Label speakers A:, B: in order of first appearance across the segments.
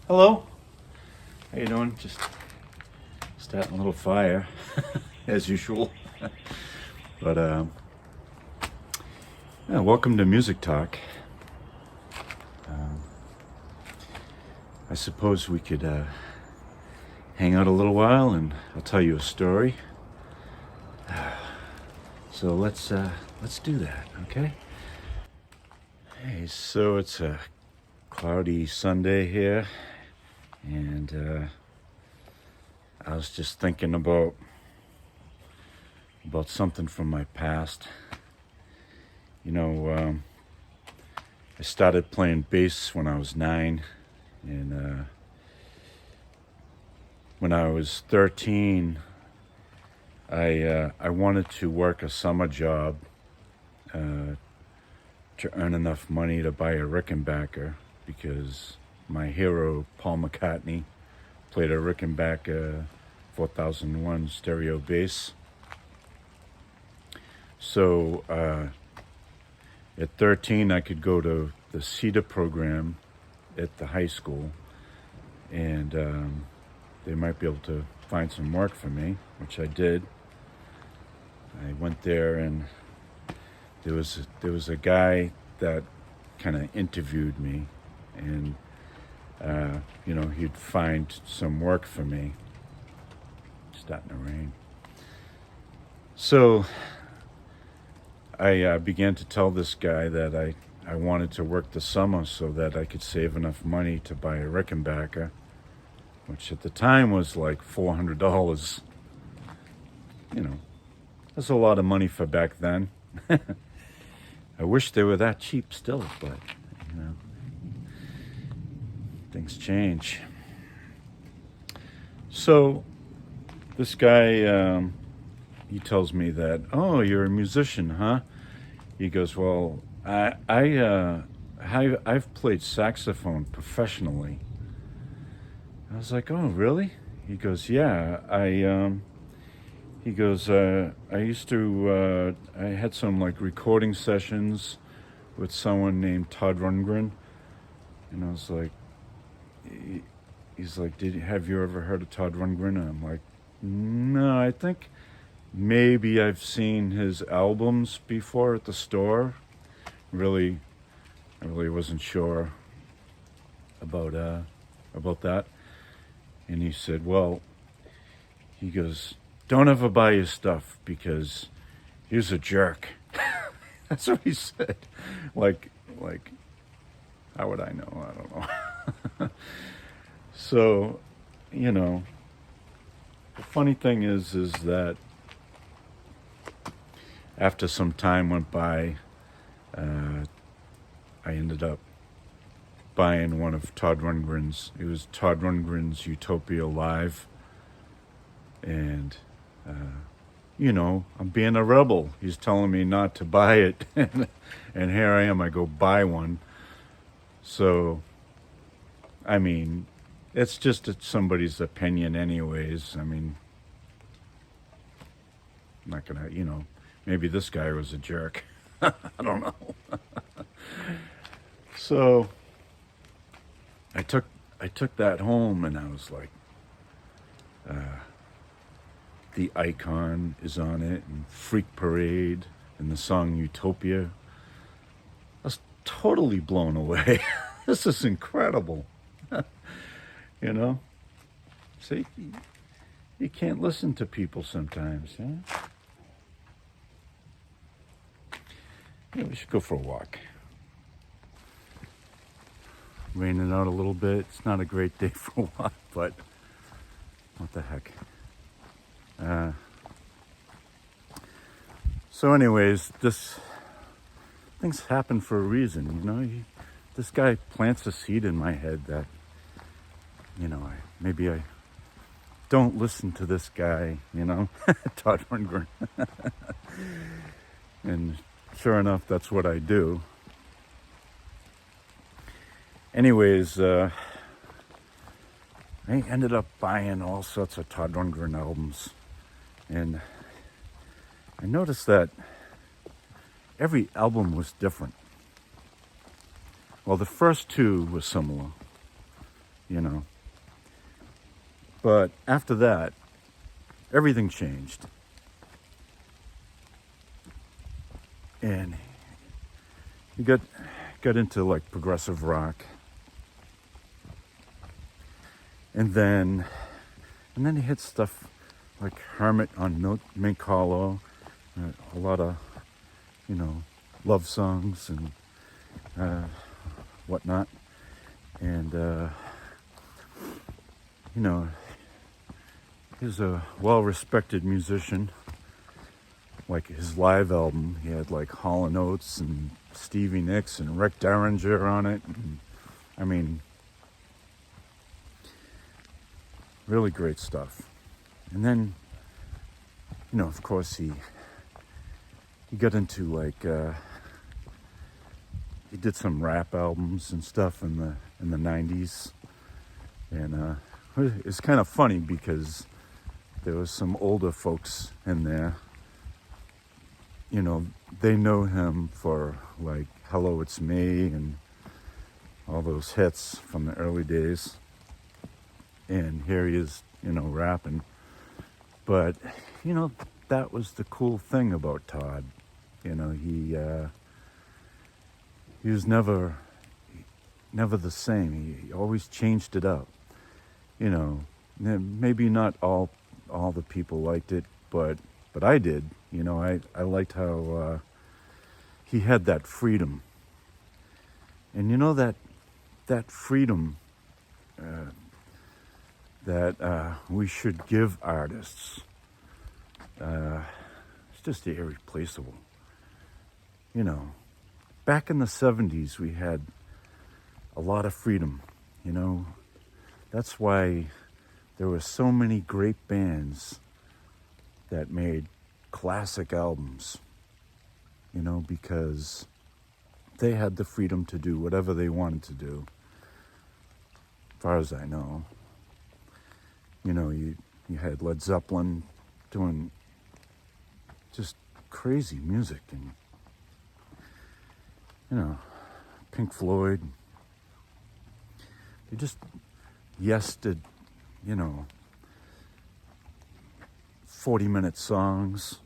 A: Hello. How you doing? Just starting a little fire, as usual. But yeah, welcome to Music Talk. I suppose we could hang out a little while, and I'll tell you a story. So let's do that, okay? Hey, so it's a cloudy Sunday here, and I was just thinking about something from my past. You know, I started playing bass when I was 9, and when I was 13, I wanted to work a summer job to earn enough money to buy a Rickenbacker, because my hero Paul McCartney played a Rickenbacker 4001 stereo bass. So at 13, I could go to the CETA program at the high school, and they might be able to find some work for me, which I did. I went there, and there was a guy that kind of interviewed me, and he'd find some work for me. It's starting to rain. So I began to tell this guy that I wanted to work the summer so that I could save enough money to buy a Rickenbacker, which at the time was like $400. That's a lot of money for back then. I wish they were that cheap still, but things change. So this guy, he tells me that, oh, you're a musician, huh? He goes, well, I've played saxophone professionally. I was like, oh, really? He goes, yeah, he goes, I used to, I had some like recording sessions with someone named Todd Rundgren. And I was like, he's like, have you ever heard of Todd Rundgren? And I'm like, no, I think maybe I've seen his albums before at the store. I really wasn't sure about that. And he said, well, he goes, don't ever buy his stuff because he was a jerk. That's what he said. Like, how would I know? I don't know. So, the funny thing is that after some time went by, I ended up buying one of Todd Rundgren's. It was Todd Rundgren's Utopia Live. And, I'm being a rebel. He's telling me not to buy it. And here I am, I go buy one. So, I mean, it's just somebody's opinion anyways. I mean, I'm not gonna, maybe this guy was a jerk. I don't know. So, I took that home, and I was like, the icon is on it, and Freak Parade, and the song Utopia. I was totally blown away. This is incredible. See, you can't listen to people sometimes, huh? Yeah, we should go for a walk. Raining out a little bit. It's not a great day for a walk, but what the heck. So anyways, things happen for a reason, this guy plants a seed in my head that, maybe I don't listen to this guy, Todd Rundgren. And sure enough, that's what I do. Anyways, I ended up buying all sorts of Todd Rundgren albums. And I noticed that every album was different. Well, the first two were similar. you know. But after that, everything changed. And he got into like progressive rock. And then he hit stuff like Hermit on Mink Hollow, a lot of, you know, love songs and whatnot. And, you know, he's a well-respected musician. Like his live album, he had like Hall & Oates and Stevie Nicks and Rick Derringer on it. And, I mean, really great stuff. And then, you know, of course, he got into like he did some rap albums and stuff in the 90s. And it's kind of funny because there was some older folks in there. You know, they know him for like Hello, It's Me and all those hits from the early days. And here he is, you know, rapping. But, you know, that was the cool thing about Todd. You know, he was never the same. He always changed it up. You know, maybe not all the people liked it, but I did. You know, I liked how he had that freedom. And you know that freedom that we should give artists, it's just irreplaceable. You know, back in the 70s, we had a lot of freedom, you know. That's why there were so many great bands that made classic albums, you know, because they had the freedom to do whatever they wanted to do, as far as I know. You know, you had Led Zeppelin doing just crazy music, and, you know, Pink Floyd. They just did, you know, 40-minute songs.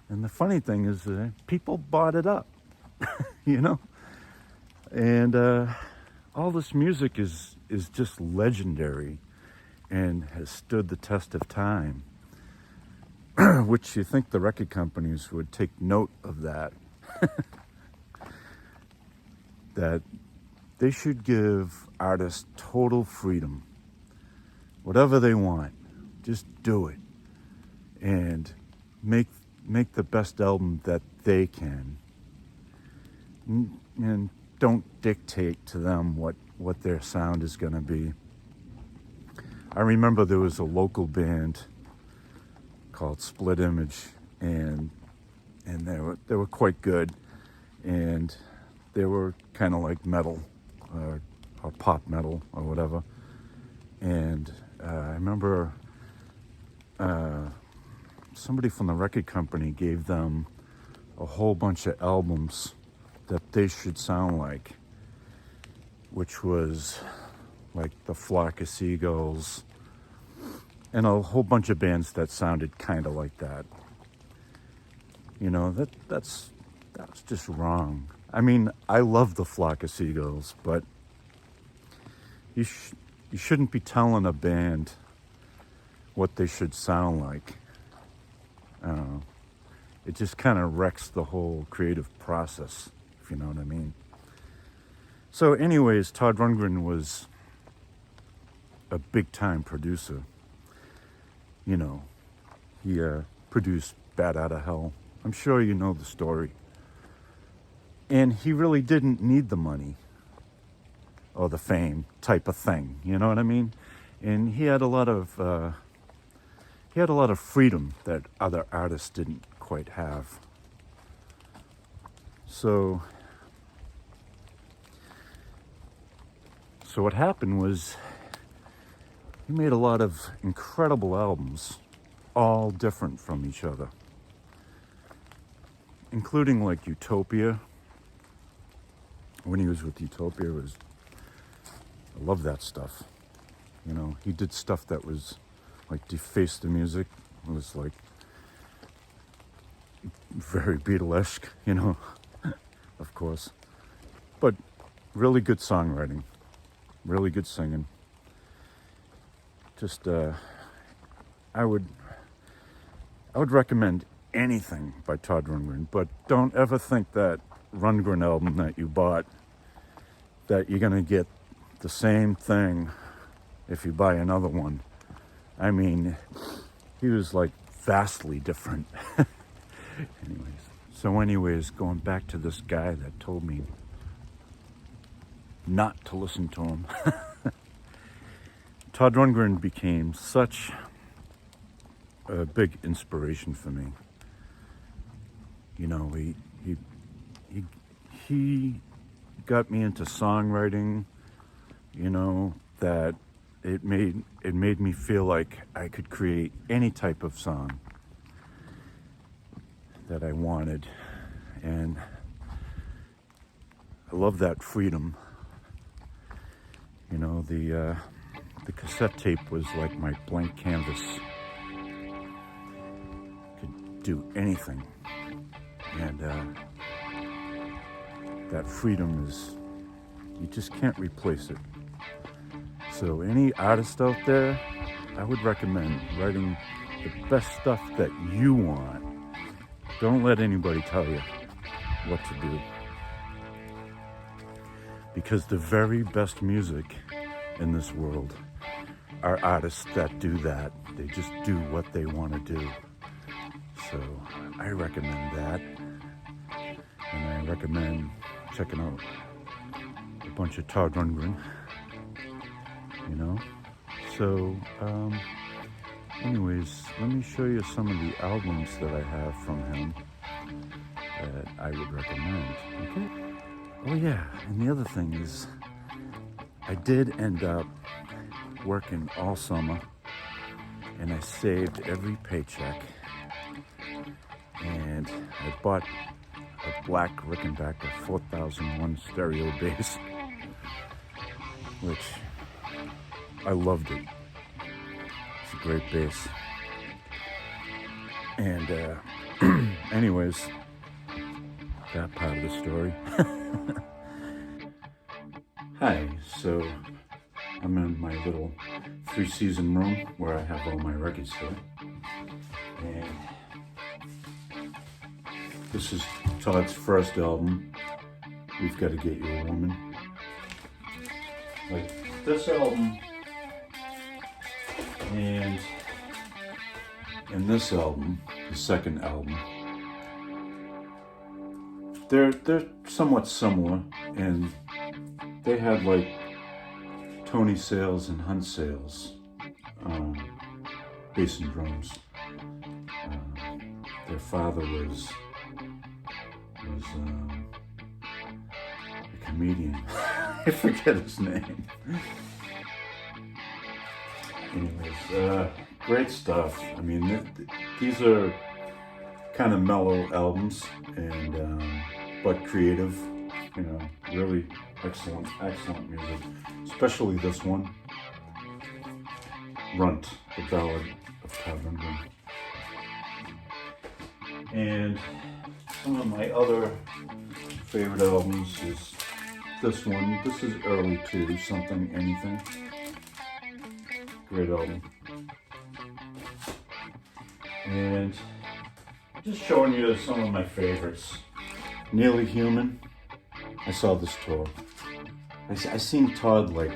A: And the funny thing is that people bought it up, you know? And all this music is just legendary and has stood the test of time, which you think the record companies would take note of that. That they should give artists total freedom. Whatever they want, just do it. And make the best album that they can. And don't dictate to them what their sound is going to be. I remember there was a local band called Split Image, and they were quite good, and they were kind of like metal or pop metal or whatever. And I remember somebody from the record company gave them a whole bunch of albums that they should sound like, which was like the Flock of Seagulls and a whole bunch of bands that sounded kind of like that. You know, that's just wrong. I mean, I love the Flock of Seagulls, but you shouldn't be telling a band what they should sound like. It just kind of wrecks the whole creative process, if you know what I mean. So anyways, Todd Rundgren was a big-time producer. You know, he produced Bat Out of Hell. I'm sure you know the story. And he really didn't need the money or the fame type of thing, you know what I mean? And he had a lot of freedom that other artists didn't quite have. So what happened was he made a lot of incredible albums, all different from each other, including like Utopia. When he was with Utopia, it was I love that stuff. You know, he did stuff that was like defaced the music. It was like very Beatlesque, you know, of course. But really good songwriting, really good singing. Just, I would recommend anything by Todd Rundgren, but don't ever think that Rundgren album that you bought that you're gonna get the same thing if you buy another one. I mean, he was like vastly different. Anyways, going back to this guy that told me not to listen to him. Todd Rundgren became such a big inspiration for me. You know, he got me into songwriting, you know, that it made me feel like I could create any type of song that I wanted. And I love that freedom. You know, the cassette tape was like my blank canvas. Could do anything. And that freedom is, you just can't replace it. So any artist out there, I would recommend writing the best stuff that you want. Don't let anybody tell you what to do. Because the very best music in this world are artists that do that. They just do what they want to do. So I recommend that. And I recommend checking out a bunch of Todd Rundgren, you know. So anyways, let me show you some of the albums that I have from him that I would recommend. Okay. Oh yeah, and the other thing is, I did end up working all summer, and I saved every paycheck, and I bought a black Rickenbacker 4001 stereo bass, which I loved it. It's a great bass. And anyways, that part of the story. Hi, so I'm in my little 3-season room where I have all my records here. And this is Todd's first album, We've Got to Get You a Woman. Like this album and this album, the second album, they're somewhat similar, and they had like Tony Sales and Hunt Sales bass and drums. Their father was a comedian. I forget his name. Anyways, great stuff. I mean, these are kind of mellow albums, and but creative. You know, really excellent music. Especially this one, Runt, the Ballad of Todd Rundgren. And some of my other favorite albums is this one. This is early too, Something Anything. Great album. And just showing you some of my favorites. Nearly Human. I saw this tour. I seen Todd like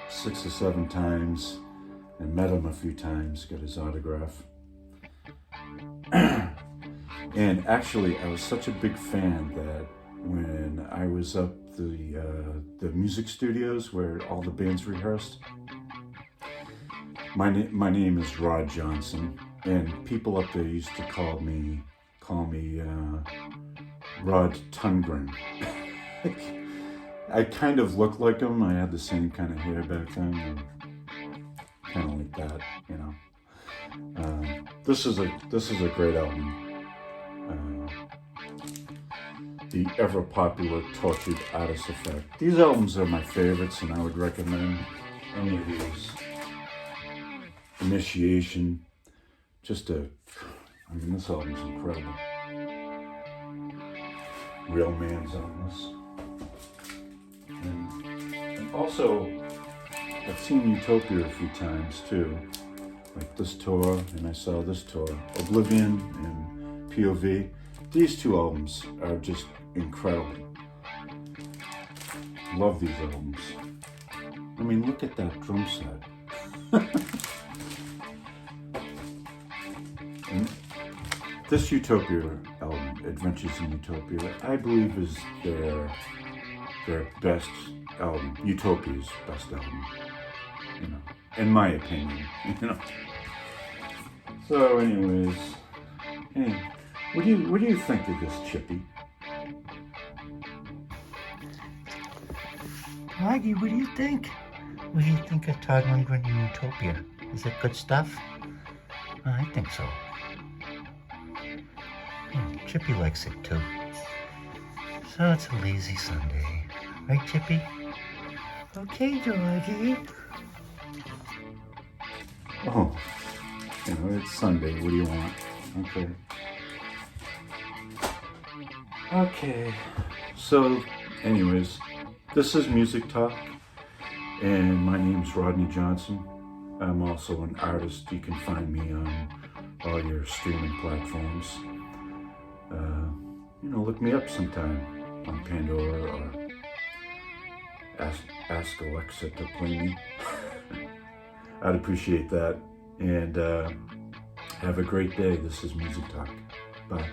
A: 6 or 7 times and met him a few times, got his autograph. And actually, I was such a big fan that when I was up the music studios where all the bands rehearsed, my name is Rod Johnson, and people up there used to call me Rod Tungren. I kind of looked like him. I had the same kind of hair back then, and kind of like that, you know. This is a great album. the ever popular Tortured Artist Effect. These albums are my favorites, and I would recommend any of these. Initiation, I mean, this album's incredible. Real Man's on this. And also, I've seen Utopia a few times too. Like this tour, and I saw this tour, Oblivion and POV. These two albums are just incredible. Love these albums. I mean, look at that drum set. And this Utopia album, Adventures in Utopia, I believe is their best album, Utopia's best album, you know, in my opinion, you know. So, anyways, hey, what do you think of this, Chippy?
B: Maggie, what do you think? What do you think of Todd Rundgren in Utopia? Is it good stuff? I think so. Chippy likes it too. So it's a lazy Sunday. Right, Chippy? Okay, doggy.
A: Oh, you know, it's Sunday. What do you want? Okay. Okay. So, anyways, this is Music Talk, and my name's Rodney Johnson. I'm also an artist. You can find me on all your streaming platforms. You know, look me up sometime on Pandora or ask Alexa to play me. I'd appreciate that. And have a great day. This is Music Talk. Bye.